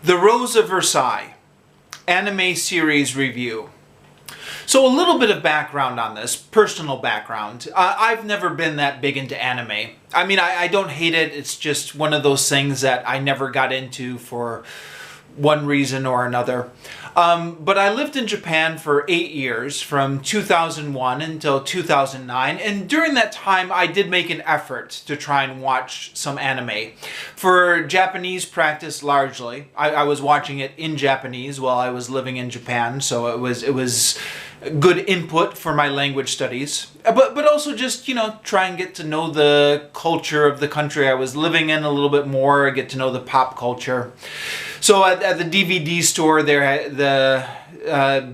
The Rose of Versailles, anime series review. So a little bit of background on this, personal background. I've never been that big into anime. I mean, I don't hate it, it's just one of those things that I never got into for one reason or another. But I lived in Japan for 8 years, from 2001 until 2009, and during that time I did make an effort to try and watch some anime. For Japanese practice largely, I was watching it in Japanese while I was living in Japan, so it was good input for my language studies. But also just, try and get to know the culture of the country I was living in a little bit more, get to know the pop culture. So at the DVD store there,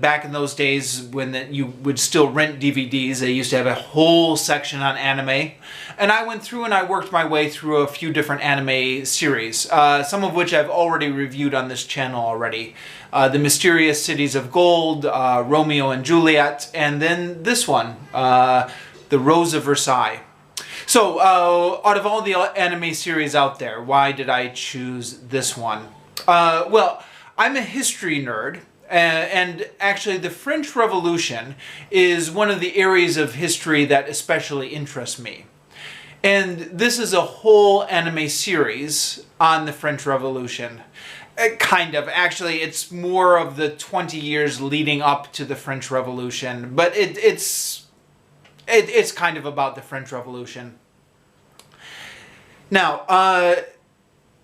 back in those days when you would still rent DVDs, they used to have a whole section on anime. And I went through and I worked my way through a few different anime series, some of which I've already reviewed on this channel already. The Mysterious Cities of Gold, Romeo and Juliet, and then this one, The Rose of Versailles. So out of all the anime series out there, why did I choose this one? Well, I'm a history nerd, and actually the French Revolution is one of the areas of history that especially interests me. And this is a whole anime series on the French Revolution. Kind of. Actually, it's more of the 20 years leading up to the French Revolution, but it's kind of about the French Revolution. Now,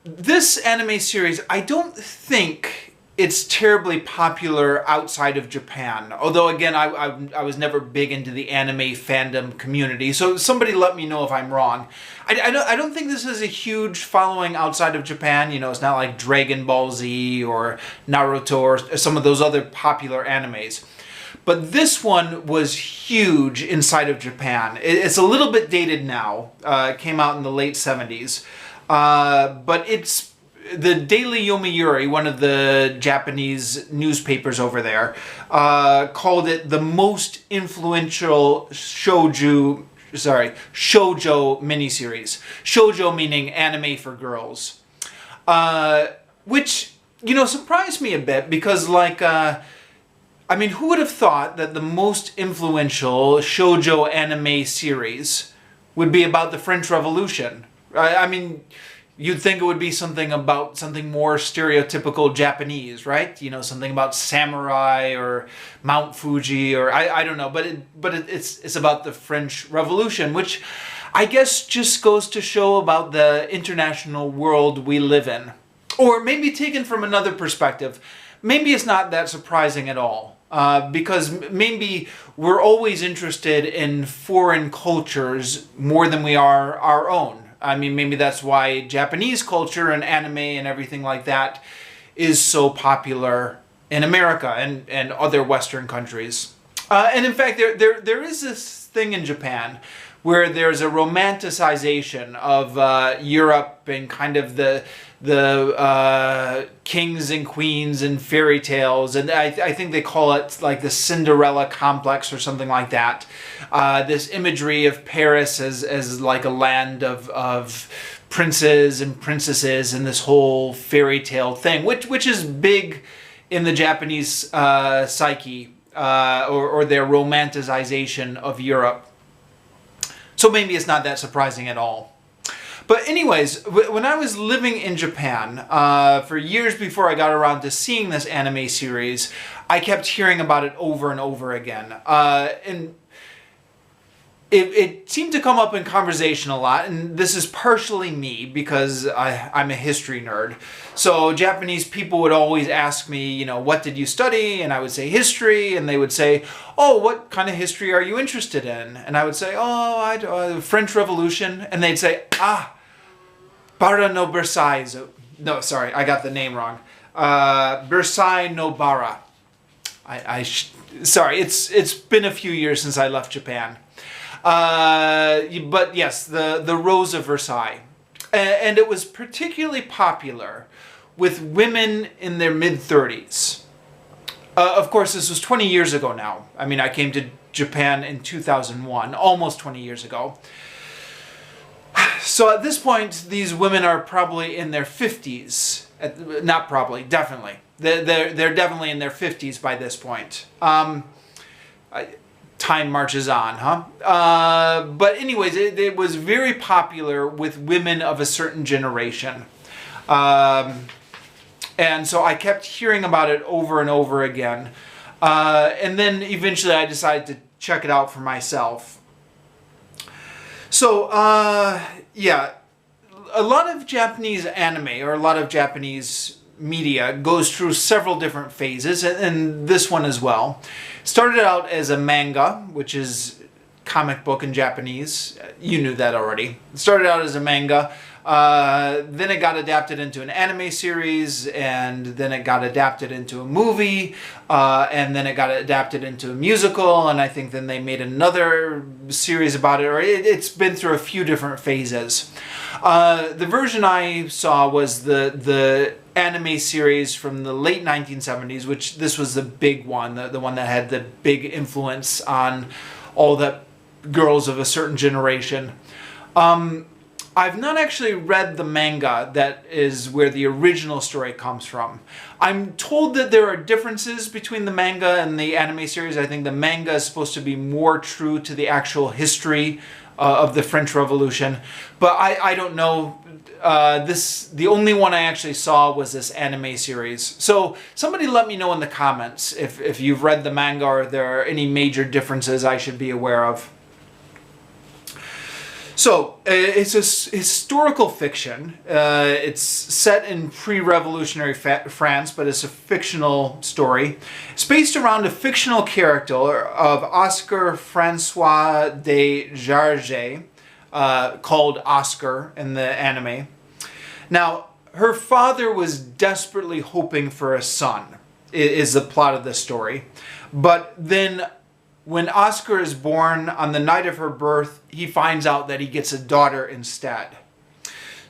this anime series, I don't think it's terribly popular outside of Japan. Although, again, I was never big into the anime fandom community, so somebody let me know if I'm wrong. I don't think this is a huge following outside of Japan. It's not like Dragon Ball Z or Naruto or some of those other popular animes. But this one was huge inside of Japan. It's a little bit dated now. It came out in the late 70s. But it's the Daily Yomiuri, one of the Japanese newspapers over there, called it the most influential shoujo miniseries. Shoujo meaning anime for girls. Which, surprised me a bit because, who would have thought that the most influential shoujo anime series would be about the French Revolution? You'd think it would be something more stereotypical Japanese, right? Something about samurai or Mount Fuji or I don't know. But it's about the French Revolution, which I guess just goes to show about the international world we live in. Or maybe taken from another perspective, maybe it's not that surprising at all. Because maybe we're always interested in foreign cultures more than we are our own. Maybe that's why Japanese culture and anime and everything like that is so popular in America and other Western countries. And in fact, there is this thing in Japan where there's a romanticization of Europe and kind of the kings and queens and fairy tales, and I think they call it like the Cinderella complex or something like that. This imagery of Paris as like a land of princes and princesses and this whole fairy tale thing, which is big in the Japanese psyche or their romanticization of Europe. So maybe it's not that surprising at all. But anyways, when I was living in Japan, for years before I got around to seeing this anime series, I kept hearing about it over and over again. And it seemed to come up in conversation a lot, and this is partially me because I'm a history nerd. So Japanese people would always ask me, what did you study? And I would say history, and they would say, oh, what kind of history are you interested in? And I would say, French Revolution. And they'd say, Bara no Versailles. No, sorry, I got the name wrong. Versailles no Bara. Sorry, it's been a few years since I left Japan. But yes, the Rose of Versailles. And it was particularly popular with women in their mid-30s. Of course, this was 20 years ago now. I came to Japan in 2001, almost 20 years ago. So at this point, these women are probably in their 50s. Not probably, definitely. They're definitely in their 50s by this point. Time marches on, huh? But anyways, it was very popular with women of a certain generation. And so I kept hearing about it over and over again. And then eventually I decided to check it out for myself. So, yeah, a lot of Japanese anime, or a lot of Japanese media, goes through several different phases, and this one as well. Started out as a manga, which is comic book in Japanese. You knew that already. It started out as a manga. Then it got adapted into an anime series, and then it got adapted into a movie, and then it got adapted into a musical, and I think then they made another series about it, or it's been through a few different phases. The version I saw was the anime series from the late 1970s, which this was the big one, the one that had the big influence on all the girls of a certain generation. I've not actually read the manga that is where the original story comes from. I'm told that there are differences between the manga and the anime series. I think the manga is supposed to be more true to the actual history of the French Revolution, but I don't know. The only one I actually saw was this anime series. So somebody let me know in the comments if you've read the manga or there are any major differences I should be aware of. So, it's a historical fiction. It's set in pre-revolutionary France, but it's a fictional story. It's based around a fictional character of Oscar Francois de Jarget, called Oscar in the anime. Now, her father was desperately hoping for a son, is the plot of the story. But then, when Oscar is born, on the night of her birth, he finds out that he gets a daughter instead.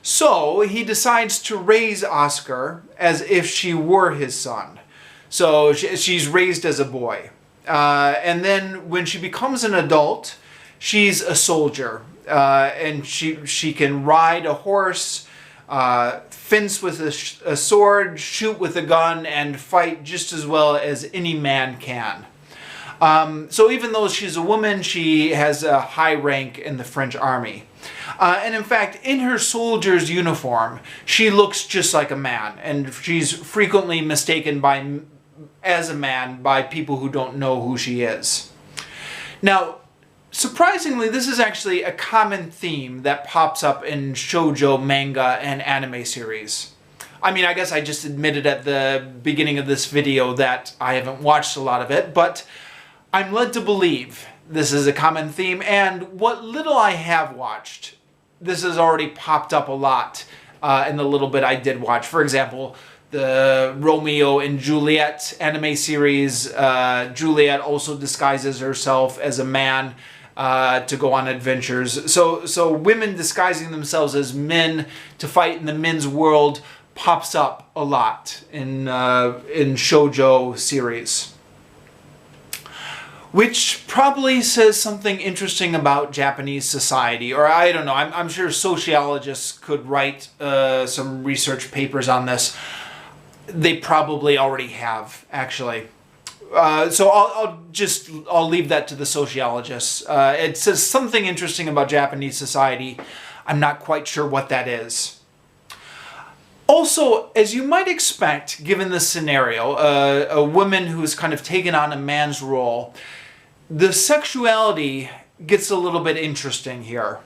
So he decides to raise Oscar as if she were his son. So she's raised as a boy. And then when she becomes an adult, she's a soldier. And she can ride a horse, fence with a sword, shoot with a gun, and fight just as well as any man can. So even though she's a woman, she has a high rank in the French army. And in fact, in her soldier's uniform, she looks just like a man. And she's frequently mistaken as a man by people who don't know who she is. Now, surprisingly, this is actually a common theme that pops up in shoujo manga and anime series. I mean, I guess I just admitted at the beginning of this video that I haven't watched a lot of it, but I'm led to believe this is a common theme, and what little I have watched, this has already popped up a lot in the little bit I did watch. For example, the Romeo and Juliet anime series. Juliet also disguises herself as a man to go on adventures. So women disguising themselves as men to fight in the men's world pops up a lot in shoujo series. Which probably says something interesting about Japanese society, or I don't know, I'm sure sociologists could write some research papers on this. They probably already have, actually. So I'll leave that to the sociologists. It says something interesting about Japanese society. I'm not quite sure what that is. Also, as you might expect, given the scenario, a woman who's kind of taken on a man's role, the sexuality gets a little bit interesting here.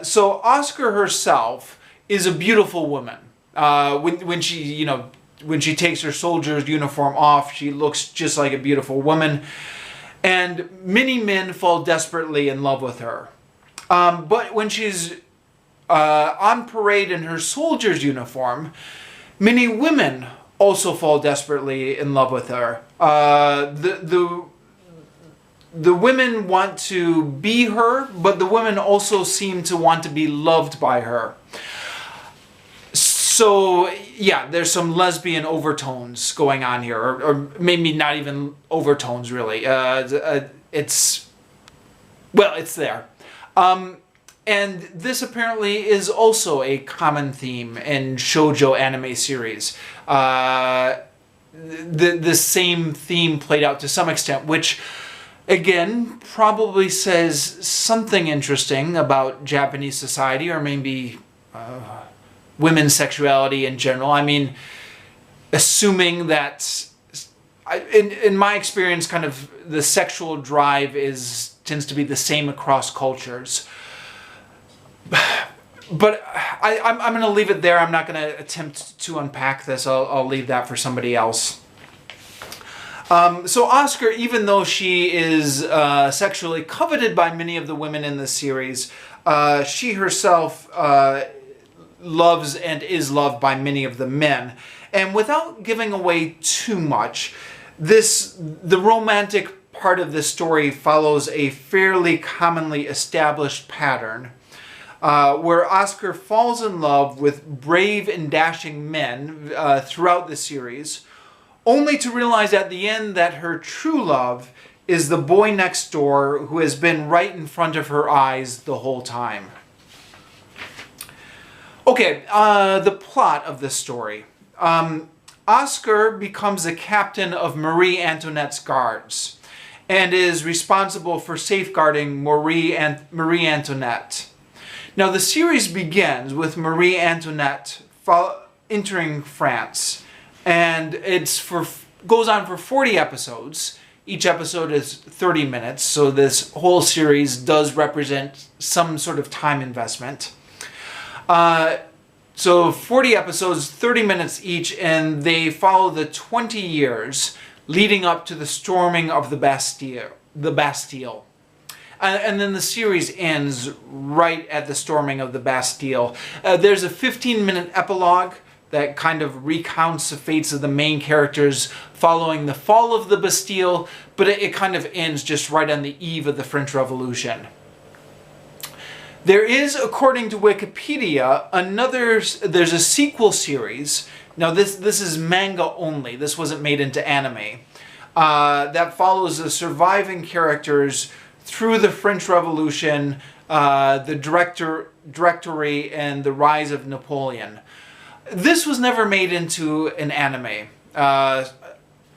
So Oscar herself is a beautiful woman. When she takes her soldier's uniform off, she looks just like a beautiful woman. And many men fall desperately in love with her. But when she's on parade in her soldier's uniform, many women also fall desperately in love with her. The women want to be her, but the women also seem to want to be loved by her. So, yeah, there's some lesbian overtones going on here, or maybe not even overtones, really. It's there. And this apparently is also a common theme in shoujo anime series. The same theme played out to some extent, which again probably says something interesting about Japanese society, or maybe women's sexuality in general. I mean, assuming that, in my experience, kind of the sexual drive tends to be the same across cultures. But I'm going to leave it there. I'm not going to attempt to unpack this. I'll leave that for somebody else. So Oscar, even though she is sexually coveted by many of the women in the series, she herself loves and is loved by many of the men. And without giving away too much, the romantic part of this story follows a fairly commonly established pattern. Where Oscar falls in love with brave and dashing men throughout the series, only to realize at the end that her true love is the boy next door who has been right in front of her eyes the whole time. Okay, the plot of this story. Oscar becomes the captain of Marie Antoinette's guards and is responsible for safeguarding Marie Antoinette. Now, the series begins with Marie Antoinette entering France, and goes on for 40 episodes. Each episode is 30 minutes, so this whole series does represent some sort of time investment. So 40 episodes, 30 minutes each, and they follow the 20 years leading up to the storming of the Bastille. And then the series ends right at the storming of the Bastille. There's a 15-minute epilogue that kind of recounts the fates of the main characters following the fall of the Bastille, but it kind of ends just right on the eve of the French Revolution. There is, according to Wikipedia, there's a sequel series. Now this is manga only. This wasn't made into anime. That follows the surviving characters through the French Revolution, the Directory, and the rise of Napoleon. This was never made into an anime.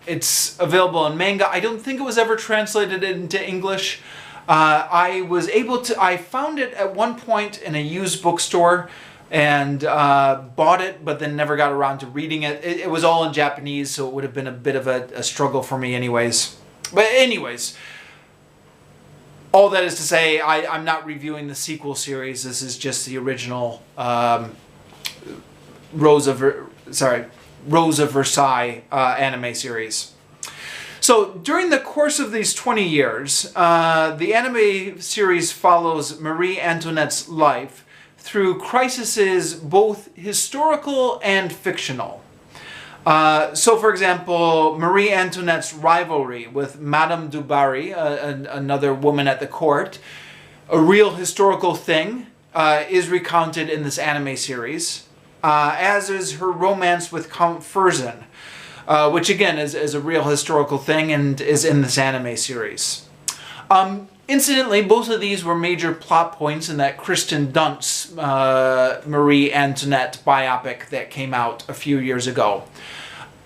It's available in manga. I don't think it was ever translated into English. I found it at one point in a used bookstore and bought it, but then never got around to reading it. It was all in Japanese, so it would have been a bit of a struggle for me anyways. But anyways, all that is to say, I'm not reviewing the sequel series. This is just the original Rose of Versailles anime series. So during the course of these 20 years, the anime series follows Marie Antoinette's life through crises both historical and fictional. So, for example, Marie Antoinette's rivalry with Madame du Barry, another woman at the court, a real historical thing, is recounted in this anime series, as is her romance with Count Furzin, which again is a real historical thing and is in this anime series. Incidentally, both of these were major plot points in that Kristen Dunst's Marie Antoinette biopic that came out a few years ago.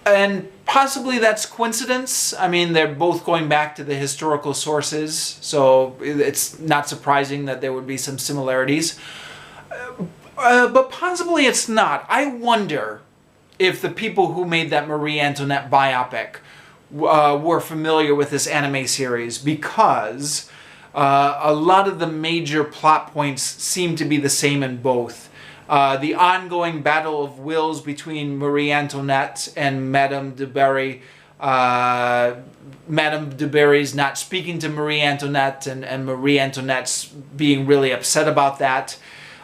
And possibly that's coincidence. I mean, they're both going back to the historical sources, so it's not surprising that there would be some similarities. But possibly it's not. I wonder if the people who made that Marie Antoinette biopic were familiar with this anime series, because a lot of the major plot points seem to be the same in both. The ongoing battle of wills between Marie Antoinette and Madame du Barry. Madame du Barry's not speaking to Marie Antoinette, and Marie Antoinette's being really upset about that.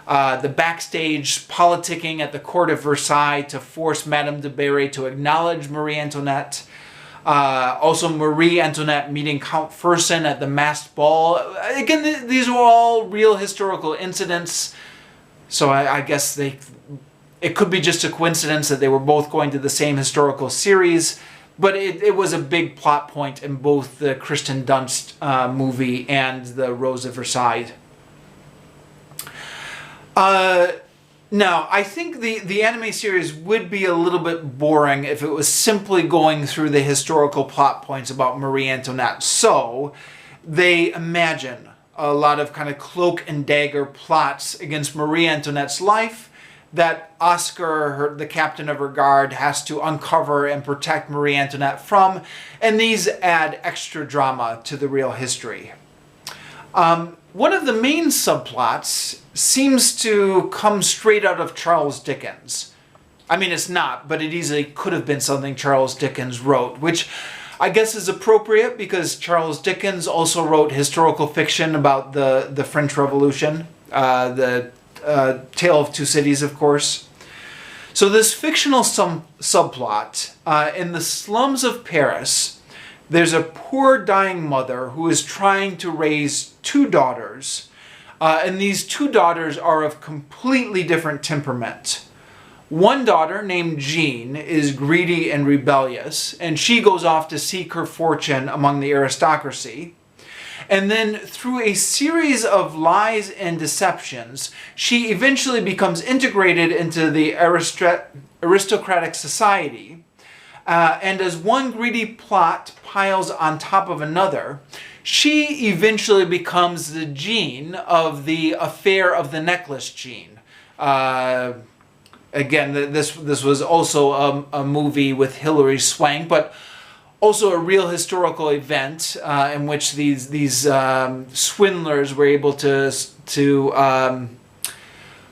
The backstage politicking at the court of Versailles to force Madame du Barry to acknowledge Marie Antoinette. Also Marie Antoinette meeting Count Furzin at the masked ball. Again, these were all real historical incidents. So I guess it could be just a coincidence that they were both going to the same historical series, but it was a big plot point in both the Kristen Dunst movie and the Rose of Versailles. No, I think the anime series would be a little bit boring if it was simply going through the historical plot points about Marie Antoinette. So they imagine a lot of kind of cloak and dagger plots against Marie Antoinette's life that Oscar, the captain of her guard, has to uncover and protect Marie Antoinette from, and these add extra drama to the real history. One of the main subplots seems to come straight out of Charles Dickens. I mean, it's not, but it easily could have been something Charles Dickens wrote, which I guess is appropriate because Charles Dickens also wrote historical fiction about the French Revolution, the Tale of Two Cities, of course. So this fictional subplot, in the slums of Paris, there's a poor dying mother who is trying to raise two daughters, and these two daughters are of completely different temperament. One daughter, named Jean, is greedy and rebellious, and she goes off to seek her fortune among the aristocracy. And then through a series of lies and deceptions, she eventually becomes integrated into the aristocratic society. And as one greedy plot piles on top of another, she eventually becomes the Jean of the affair of the necklace Jean. Again, this was also a movie with Hilary Swank, but also a real historical event in which these swindlers were able to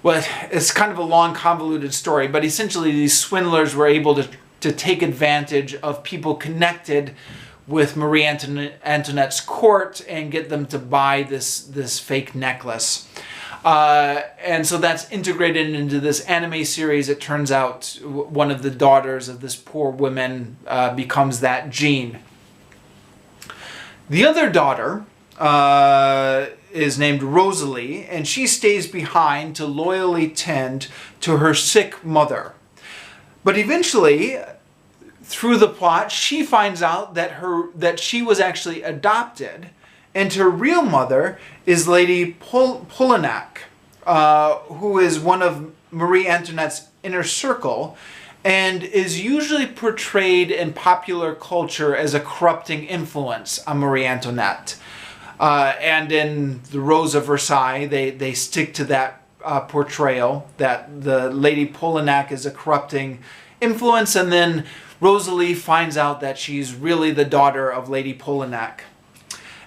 well, it's kind of a long, convoluted story, but essentially these swindlers were able to take advantage of people connected with Marie Antoinette's court and get them to buy this fake necklace. And so that's integrated into this anime series. It turns out one of the daughters of this poor woman becomes that Jean. The other daughter is named Rosalie, and she stays behind to loyally tend to her sick mother. But eventually, through the plot, she finds out that she was actually adopted, and her real mother is Lady Polignac, who is one of Marie Antoinette's inner circle, and is usually portrayed in popular culture as a corrupting influence on Marie Antoinette. And in The Rose of Versailles, they stick to that portrayal, that the Lady Polignac is a corrupting influence, and then Rosalie finds out that she's really the daughter of Lady Polignac.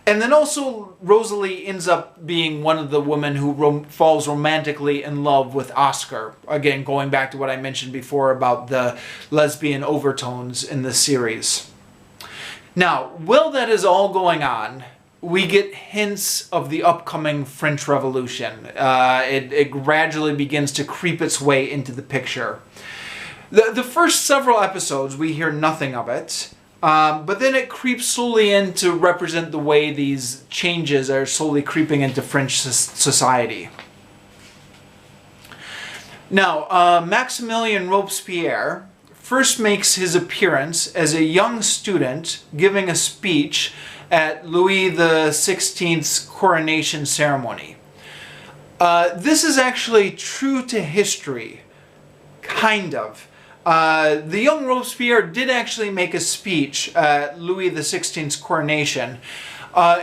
And then also Rosalie ends up being one of the women who falls romantically in love with Oscar. Again, going back to what I mentioned before about the lesbian overtones in the series. Now, while that is all going on, we get hints of the upcoming French Revolution. It gradually begins to creep its way into the picture. The first several episodes, we hear nothing of it. But then it creeps slowly in to represent the way these changes are slowly creeping into French society. Now, Maximilien Robespierre first makes his appearance as a young student giving a speech at Louis XVI's coronation ceremony. This is actually true to history, kind of. The young Robespierre did actually make a speech at Louis XVI's coronation.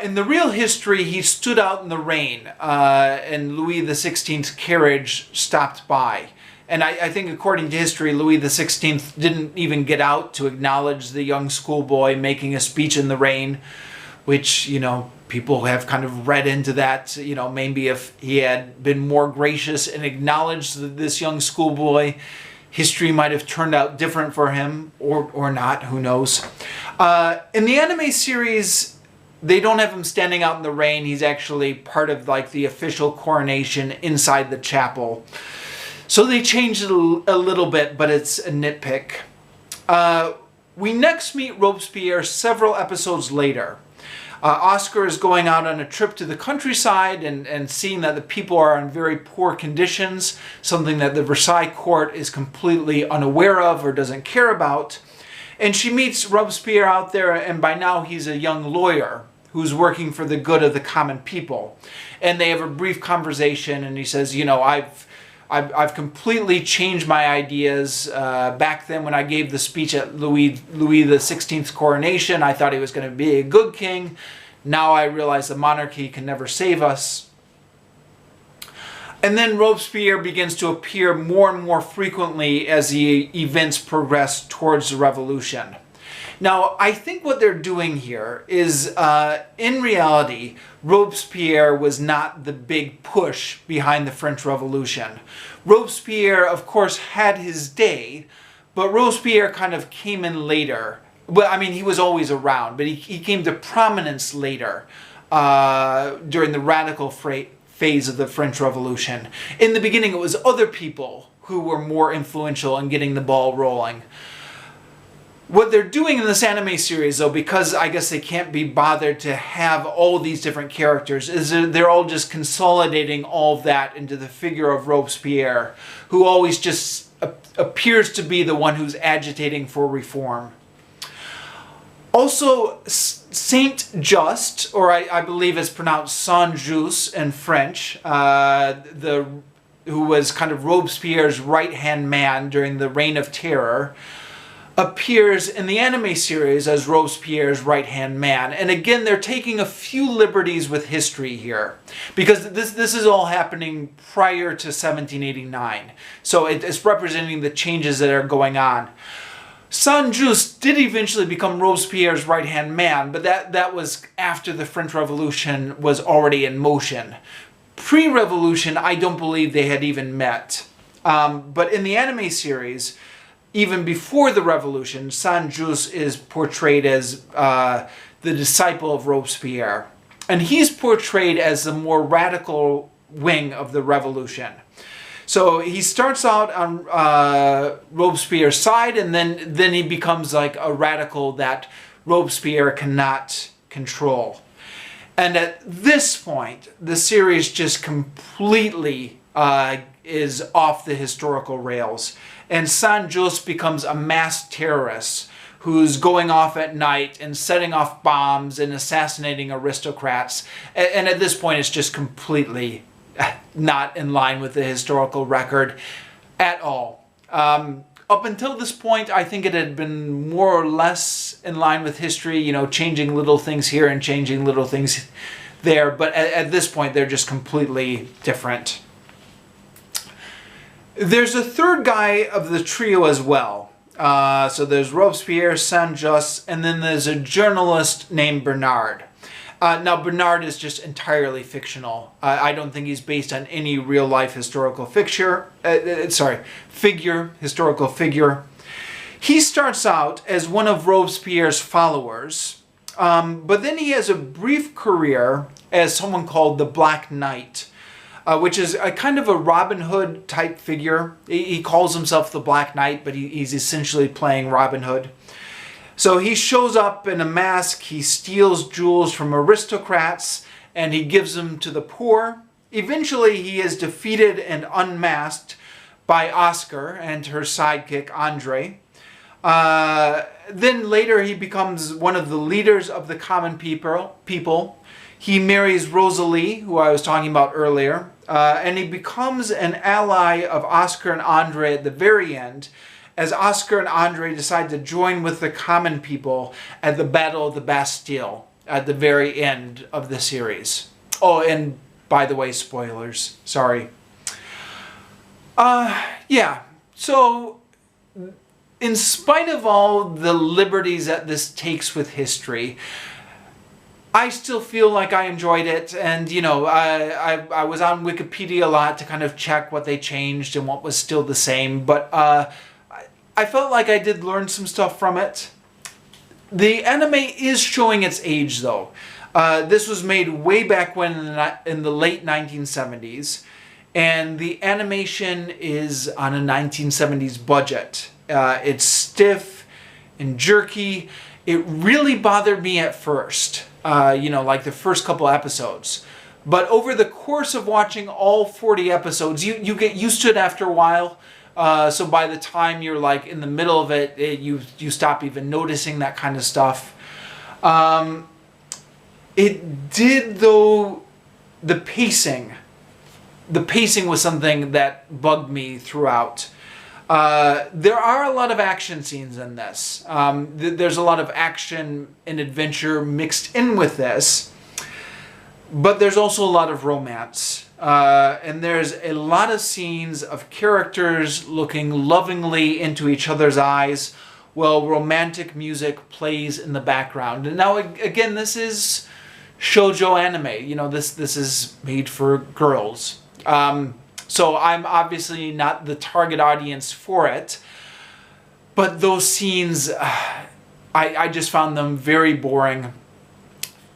In the real history, he stood out in the rain, and Louis XVI's carriage stopped by. And I think according to history, Louis XVI didn't even get out to acknowledge the young schoolboy making a speech in the rain, which, you know, people have kind of read into that. You know, maybe if he had been more gracious and acknowledged this young schoolboy, history might have turned out different for him, or not, who knows. In the anime series, they don't have him standing out in the rain. He's actually part of like the official coronation inside the chapel. So they changed it a little bit, but it's a nitpick. We next meet Robespierre several episodes later. Oscar is going out on a trip to the countryside and seeing that the people are in very poor conditions, something that the Versailles court is completely unaware of or doesn't care about. And she meets Robespierre out there, and by now he's a young lawyer who's working for the good of the common people. And they have a brief conversation, and he says, you know, I've completely changed my ideas. Back then when I gave the speech at Louis XVI's coronation, I thought he was going to be a good king. Now I realize the monarchy can never save us. And then Robespierre begins to appear more and more frequently as the events progress towards the revolution. Now, I think what they're doing here is, in reality, Robespierre was not the big push behind the French Revolution. Robespierre, of course, had his day, but Robespierre kind of came in later. Well, I mean, he was always around, but he came to prominence later, during the radical phase of the French Revolution. In the beginning, it was other people who were more influential in getting the ball rolling. What they're doing in this anime series, though, because I guess they can't be bothered to have all these different characters, is they're all just consolidating all of that into the figure of Robespierre, who always just appears to be the one who's agitating for reform. Also, Saint Just, or I believe it's pronounced Saint Just in French, who was kind of Robespierre's right-hand man during the Reign of Terror, appears in the anime series as Robespierre's right-hand man. And again, they're taking a few liberties with history here, because this is all happening prior to 1789. So it's representing the changes that are going on. Saint-Just did eventually become Robespierre's right-hand man, but that was after the French Revolution was already in motion. Pre-revolution, I don't believe they had even met. But in the anime series, even before the revolution, Saint-Just is portrayed as the disciple of Robespierre. And he's portrayed as the more radical wing of the revolution. So he starts out on Robespierre's side, and then he becomes like a radical that Robespierre cannot control. And at this point, the series just completely is off the historical rails. And Saint-Just becomes a mass terrorist who's going off at night and setting off bombs and assassinating aristocrats. And at this point, it's just completely not in line with the historical record at all. Up until this point, I think it had been more or less in line with history, you know, changing little things here and changing little things there. But at this point, they're just completely different. There's a third guy of the trio as well. So there's Robespierre, Saint-Just, and then there's a journalist named Bernard. Now, Bernard is just entirely fictional. I don't think he's based on any real-life historical figure. Historical figure. He starts out as one of Robespierre's followers, but then he has a brief career as someone called the Black Knight, which is a kind of a Robin Hood type figure. He calls himself the Black Knight, but he's essentially playing Robin Hood. So he shows up in a mask, he steals jewels from aristocrats, and he gives them to the poor. Eventually he is defeated and unmasked by Oscar and her sidekick Andre. Then later he becomes one of the leaders of the common people. He marries Rosalie, who I was talking about earlier, and he becomes an ally of Oscar and Andre at the very end, as Oscar and Andre decide to join with the common people at the Battle of the Bastille at the very end of the series. Oh, and by the way, spoilers. Sorry. Yeah. So, in spite of all the liberties that this takes with history, I still feel like I enjoyed it, and you know, I was on Wikipedia a lot to kind of check what they changed and what was still the same, but I felt like I did learn some stuff from it. The anime is showing its age, though. This was made way back when in the late 1970s, and the animation is on a 1970s budget. It's stiff and jerky. It really bothered me at first, you know, like the first couple episodes. But over the course of watching all 40 episodes, you get used to it after a while. So by the time you're like in the middle of it, you stop even noticing that kind of stuff. It did, though, the pacing was something that bugged me throughout. There are a lot of action scenes in this. There's a lot of action and adventure mixed in with this. But there's also a lot of romance. And there's a lot of scenes of characters looking lovingly into each other's eyes while romantic music plays in the background. And now, again, this is shoujo anime. You know, this is made for girls. So I'm obviously not the target audience for it. But those scenes, I just found them very boring.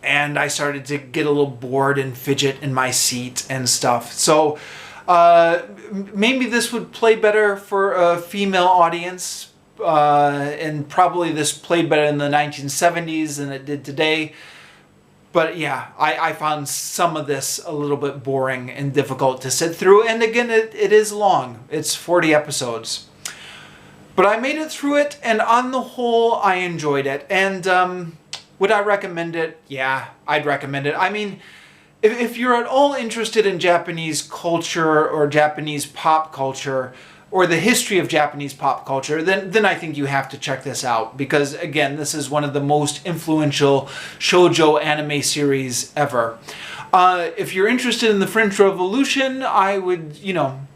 And I started to get a little bored and fidget in my seat and stuff. So maybe this would play better for a female audience. And probably this played better in the 1970s than it did today. But yeah, I found some of this a little bit boring and difficult to sit through. And again, it is long. It's 40 episodes. But I made it through it, and on the whole, I enjoyed it. And would I recommend it? Yeah, I'd recommend it. I mean, if you're at all interested in Japanese culture or Japanese pop culture, or the history of Japanese pop culture, then I think you have to check this out. Because, again, this is one of the most influential shoujo anime series ever. If you're interested in the French Revolution, I would, you know,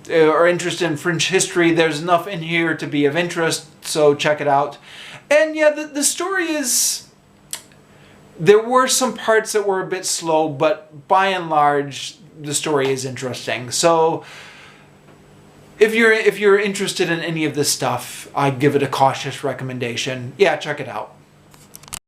or interested in French history, there's enough in here to be of interest, so check it out. And yeah, the story is... There were some parts that were a bit slow, but by and large, the story is interesting. So... If you're interested in any of this stuff, I'd give it a cautious recommendation. Yeah, check it out.